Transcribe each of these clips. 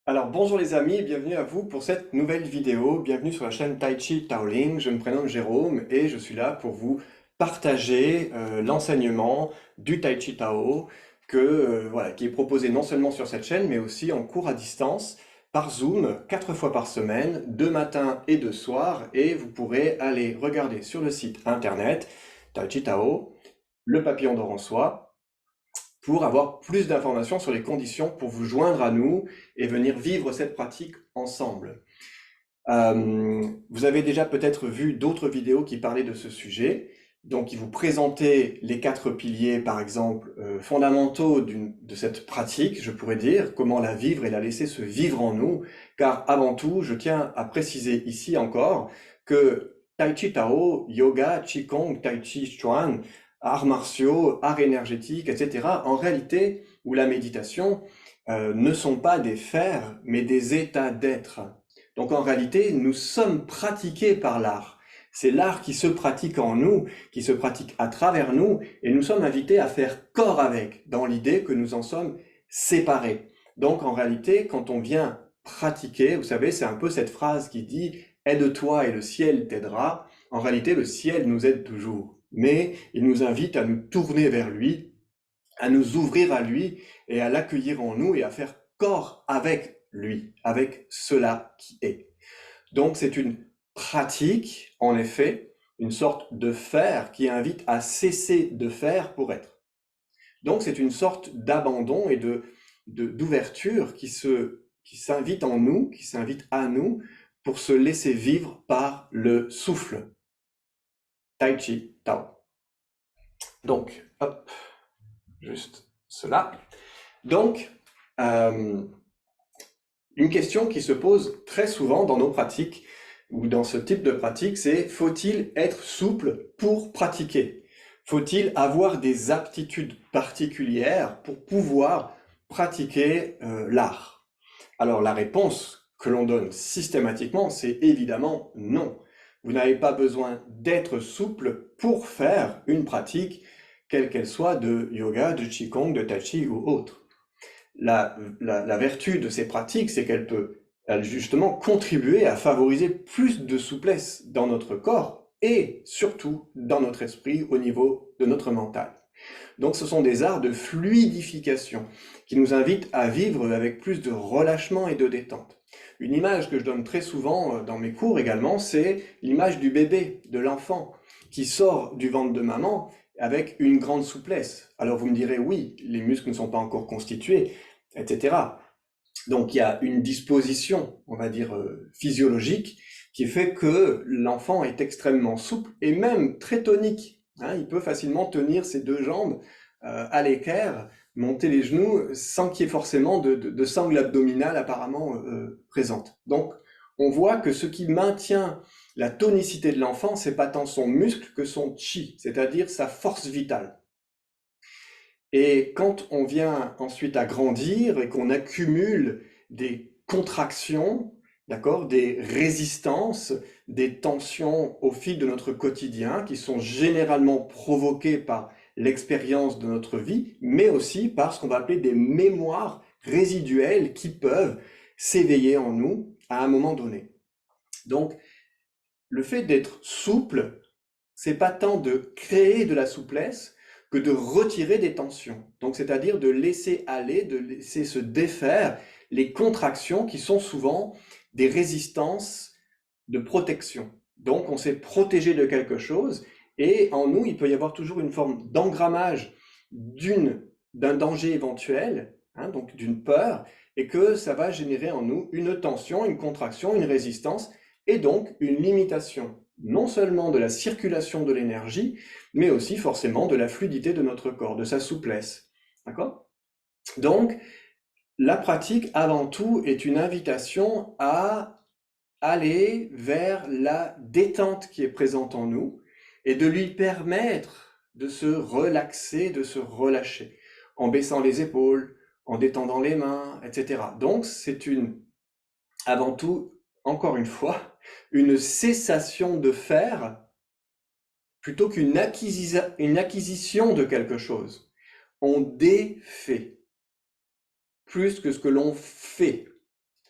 Alors bonjour les amis, bienvenue à vous pour cette nouvelle vidéo. Bienvenue sur la chaîne Tai Chi Taoling. Je me prénomme Jérôme et je suis là pour vous partager l'enseignement du Tai Chi Tao voilà, qui est proposé non seulement sur cette chaîne mais aussi en cours à distance par Zoom 4 fois par semaine, de matin et de soir. Et vous pourrez aller regarder sur le site internet Tai Chi Tao, le papillon d'or en soi, pour avoir plus d'informations sur les conditions pour vous joindre à nous et venir vivre cette pratique ensemble. Vous avez déjà peut-être vu d'autres vidéos qui parlaient de ce sujet, donc qui vous présentaient les 4 piliers, par exemple, fondamentaux de cette pratique, je pourrais dire, comment la vivre et la laisser se vivre en nous, car avant tout, je tiens à préciser ici encore que Tai Chi Tao, Yoga, Qigong, Tai Chi Chuan, arts martiaux, arts énergétiques, etc., en réalité, ou la méditation, ne sont pas des faire, mais des états d'être. Donc en réalité, nous sommes pratiqués par l'art. C'est l'art qui se pratique en nous, qui se pratique à travers nous, et nous sommes invités à faire corps avec, dans l'idée que nous en sommes séparés. Donc en réalité, quand on vient pratiquer, vous savez, c'est un peu cette phrase qui dit « aide-toi et le ciel t'aidera ». En réalité, le ciel nous aide toujours, mais il nous invite à nous tourner vers lui, à nous ouvrir à lui et à l'accueillir en nous et à faire corps avec lui, avec cela qui est. Donc c'est une pratique, en effet, une sorte de faire qui invite à cesser de faire pour être. Donc c'est une sorte d'abandon et d'ouverture qui s'invite en nous, qui s'invite à nous pour se laisser vivre par le souffle. Tai Chi Tao. Donc, hop, juste cela. Donc, une question qui se pose très souvent dans nos pratiques ou dans ce type de pratique, c'est faut-il être souple pour pratiquer? Faut-il avoir des aptitudes particulières pour pouvoir pratiquer l'art? Alors la réponse que l'on donne systématiquement, c'est évidemment non. Vous n'avez pas besoin d'être souple pour faire une pratique, quelle qu'elle soit, de yoga, de qigong, de tai chi ou autre. La vertu de ces pratiques, c'est qu'elle peut justement contribuer à favoriser plus de souplesse dans notre corps et surtout dans notre esprit au niveau de notre mental. Donc ce sont des arts de fluidification qui nous invitent à vivre avec plus de relâchement et de détente. Une image que je donne très souvent dans mes cours également, c'est l'image du bébé, de l'enfant, qui sort du ventre de maman avec une grande souplesse. Alors vous me direz, oui, les muscles ne sont pas encore constitués, etc. Donc il y a une disposition, on va dire, physiologique, qui fait que l'enfant est extrêmement souple et même très tonique. Hein, il peut facilement tenir ses 2 jambes à l'équerre, monter les genoux sans qu'il y ait forcément de sangle abdominale apparemment présente. Donc on voit que ce qui maintient la tonicité de l'enfant, c'est pas tant son muscle que son chi, c'est-à-dire sa force vitale. Et quand on vient ensuite à grandir et qu'on accumule des contractions, d'accord, des résistances, des tensions au fil de notre quotidien qui sont généralement provoquées par l'expérience de notre vie, mais aussi par ce qu'on va appeler des mémoires résiduelles qui peuvent s'éveiller en nous à un moment donné. Donc, le fait d'être souple, c'est pas tant de créer de la souplesse que de retirer des tensions. Donc, c'est-à-dire de laisser aller, de laisser se défaire les contractions qui sont souvent des résistances de protection. Donc, on s'est protégé de quelque chose et en nous, il peut y avoir toujours une forme d'engrammage d'un danger éventuel, hein, donc d'une peur, et que ça va générer en nous une tension, une contraction, une résistance et donc une limitation non seulement de la circulation de l'énergie, mais aussi forcément de la fluidité de notre corps, de sa souplesse. D'accord? Donc, la pratique, avant tout, est une invitation à aller vers la détente qui est présente en nous et de lui permettre de se relaxer, de se relâcher, en baissant les épaules, en détendant les mains, etc. Donc, c'est avant tout, encore une fois, une cessation de faire plutôt qu'une acquisition de quelque chose. On défait plus que ce que l'on fait.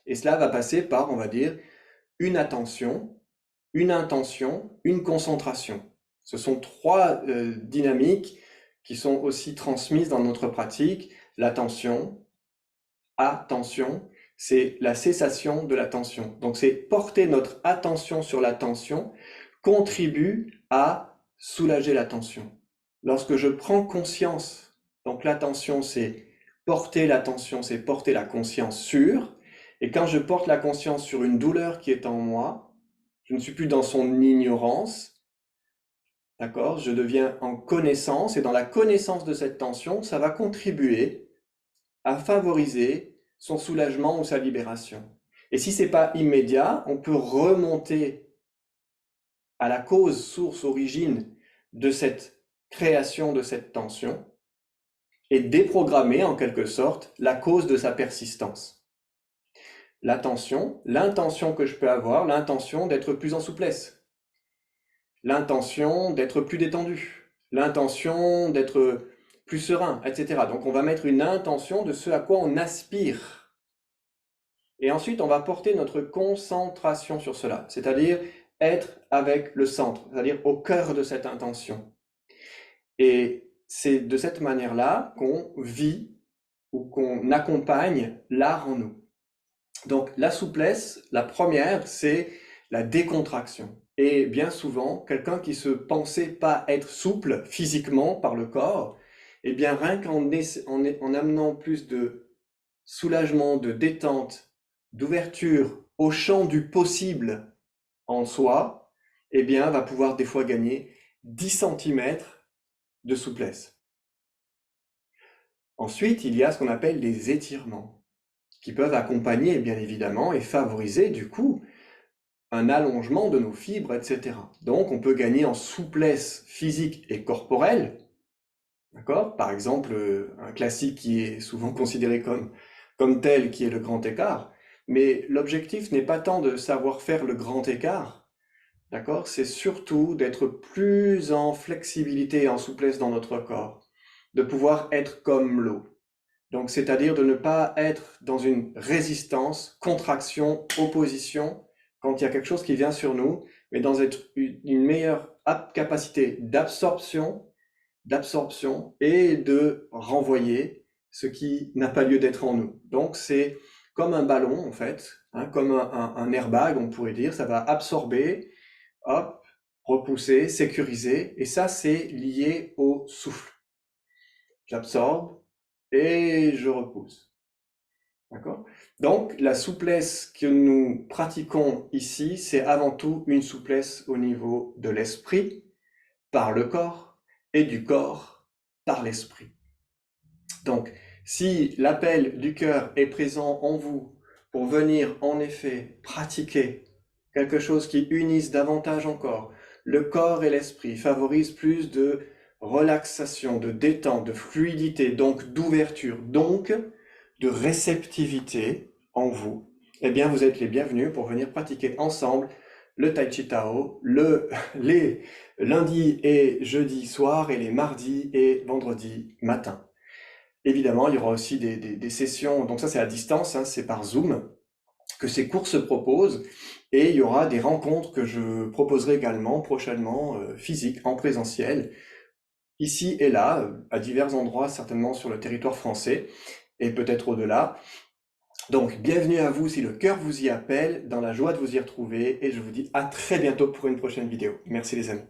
Et cela va passer par, on va dire, une attention, une intention, une concentration. Ce sont trois dynamiques qui sont aussi transmises dans notre pratique. L'attention, attention, c'est la cessation de l'attention. Donc c'est porter notre attention sur l'attention contribue à soulager l'attention. Lorsque je prends conscience, donc l'attention c'est porter l'attention, c'est porter la conscience sur, et quand je porte la conscience sur une douleur qui est en moi, je ne suis plus dans son ignorance, d'accord? Je deviens en connaissance, et dans la connaissance de cette tension, ça va contribuer à favoriser son soulagement ou sa libération. Et si c'est pas immédiat, on peut remonter à la cause, source, origine de cette création de cette tension et déprogrammer en quelque sorte la cause de sa persistance. L'attention, l'intention que je peux avoir, l'intention d'être plus en souplesse, l'intention d'être plus détendu, l'intention d'être plus serein, etc. Donc on va mettre une intention de ce à quoi on aspire. Et ensuite, on va porter notre concentration sur cela, c'est-à-dire être avec le centre, c'est-à-dire au cœur de cette intention. Et c'est de cette manière-là qu'on vit ou qu'on accompagne l'art en nous. Donc la souplesse, la première, c'est la décontraction. Et bien souvent, quelqu'un qui se pensait pas être souple physiquement par le corps, eh bien rien qu'en amenant plus de soulagement, de détente, d'ouverture au champ du possible en soi, eh bien va pouvoir des fois gagner 10 cm de souplesse. Ensuite, il y a ce qu'on appelle les étirements, qui peuvent accompagner bien évidemment et favoriser du coup un allongement de nos fibres, etc. Donc on peut gagner en souplesse physique et corporelle, d'accord? Par exemple, un classique qui est souvent considéré comme tel, qui est le grand écart, mais l'objectif n'est pas tant de savoir faire le grand écart, d'accord? C'est surtout d'être plus en flexibilité et en souplesse dans notre corps, de pouvoir être comme l'eau. Donc, c'est-à-dire de ne pas être dans une résistance, contraction, opposition, quand il y a quelque chose qui vient sur nous, mais dans une meilleure capacité d'absorption et de renvoyer ce qui n'a pas lieu d'être en nous. Donc, c'est comme un ballon, en fait, hein, comme un airbag, on pourrait dire, ça va absorber, hop, repousser, sécuriser, et ça, c'est lié au souffle. J'absorbe et je repousse. D'accord? Donc, la souplesse que nous pratiquons ici, c'est avant tout une souplesse au niveau de l'esprit, par le corps, et du corps, par l'esprit. Donc, si l'appel du cœur est présent en vous pour venir en effet pratiquer quelque chose qui unisse davantage encore le corps et l'esprit, favorise plus de relaxation, de détente, de fluidité, donc d'ouverture, donc de réceptivité en vous, eh bien vous êtes les bienvenus pour venir pratiquer ensemble le Tai Chi Tao les lundis et jeudis soirs et les mardis et vendredis matin. Évidemment, il y aura aussi des sessions, donc ça c'est à distance, hein, c'est par Zoom, que ces cours se proposent, et il y aura des rencontres que je proposerai également prochainement, physiques, en présentiel, ici et là, à divers endroits, certainement sur le territoire français, et peut-être au-delà. Donc, bienvenue à vous si le cœur vous y appelle, dans la joie de vous y retrouver, et je vous dis à très bientôt pour une prochaine vidéo. Merci les amis.